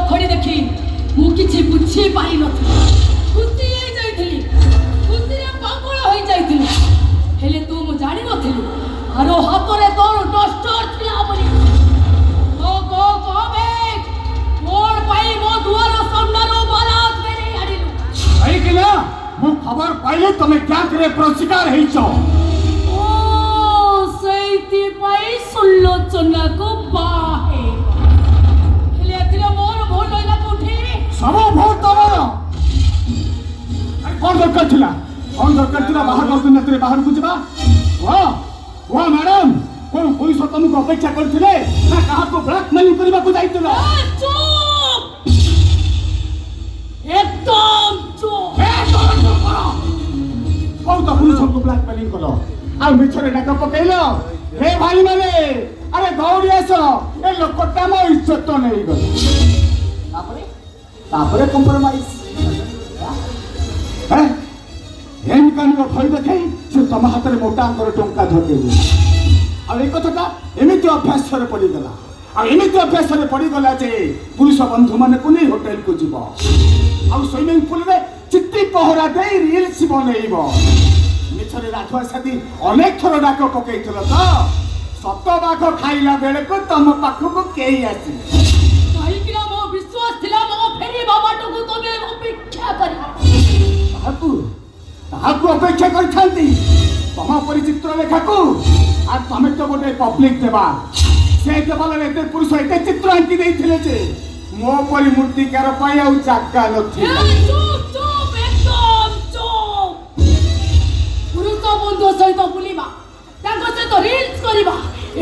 खड़ी देखी मु किछि बुझी पारि नथि खुशी हे जाइथिली खुशी रे पागल होई जाइथिली हेले तू मु जानि नथिली आरो हातरे तोर डस्टर थिला बोली को बे मोर पाई मो दुआर सामनारो बारात मेरे आडिलु आई कि ना मु खबर पाइले तमे क्या करे प्रशिकार हेइछो सैती पाई सुलोचना को बाहे हेले एथिरे मोर भूल होइला कोठी सब भूल तमर कौन दरकार थिला बाहर गसन नतरे बाहर को जबा वाह मैडम कोन पुलिस तुमको अपेक्षा करथिले ना कहा को ब्लैकमेलिंग करबा को जाइतलो चुप एकदम चुप कौन तो पुलिस को ब्लैकमेलिंग करो आ मिछरे डाक पकेलो हे भाई माने अरे दौड़ी आसो ए लोकटा मो इज्जत तो नहीं गयो तापरे कंप्रोमाइज हैं एन कानो भय देखै से तम हाथ रे मोटा कर टंका धकेबो आ ए कथाटा एमिति अभ्यास रे पड़ी गला आ एमिति अभ्यास रे पड़ी गला जे पुलिस बंधु माने को नहीं होटल को जीवो आ स्विमिंग पूल रे चिट्टी पहरा दे रील्स बनेइबो मिछरे राठवा साथी अनेक थर डाक पकेइतलो तो सत बाघ खाइला बेले को तम पाखो को केही आसी काई किना मो विश्वास थिला मो फेरी बाबा टको तमे अपेक्षा करी ताहाकु अपेक्षा करथांती तमा परिचित्र लेखा को आ तमे तो गोटे पब्लिक देबा से देबाले एते पुरुष एते चित्र आंकी देइथिले जे मो परि मूर्तिकार पाई आ जागा नथि चुप एकदम चुप पुरुष बंधु सहित बुलिबा ताको सहित रील्स करिबा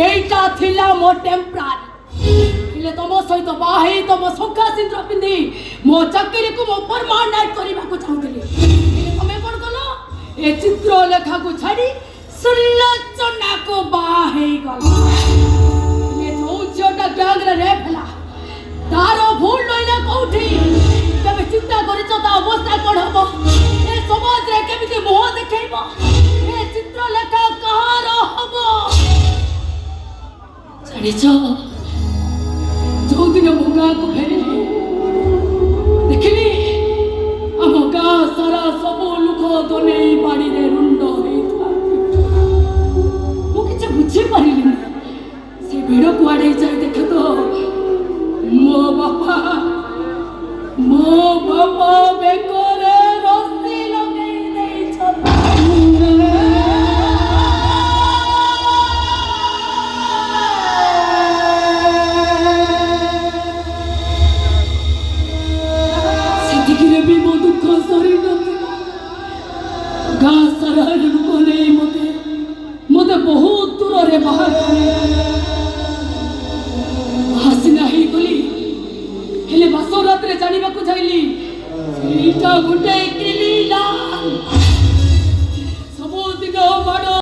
एइटा थिला मो टेम्परारी इले तमो सहित बाहे तमो सखा सिंद्र पिंदी मो चाकरी को मो परमानेंट करिबा को चाहुतली इले तमे कोन कलो ए चित्र लेखा को छाडी सुलोचना को बाहे गला इले जो छोटा गैंग रे रेफला तारो भूल लइला कोठी तमे चिंता करिछ ता अवस्था कोन हबो ए समाज रे केमिति मोह देखैबो ए चित्र लेखा कहार हबो जानिछ जो दिन मो गाँ को फेरिली देखिली आम गाँ सारा सब लोक दोने बाड़ी रे रुंड होइथा मु किछ बुझी पारिली से भिड़ कुआडे जाय देख तो मो बापा बेकोरे रस्सी लगेई देई छता गाँ सारा लोक नहीं मते बहुत दूर रे बाहर हसीना ही गली हेले बासो रात रे जानिबा को जाइली एटा गुटे किलीला सब दिन माडो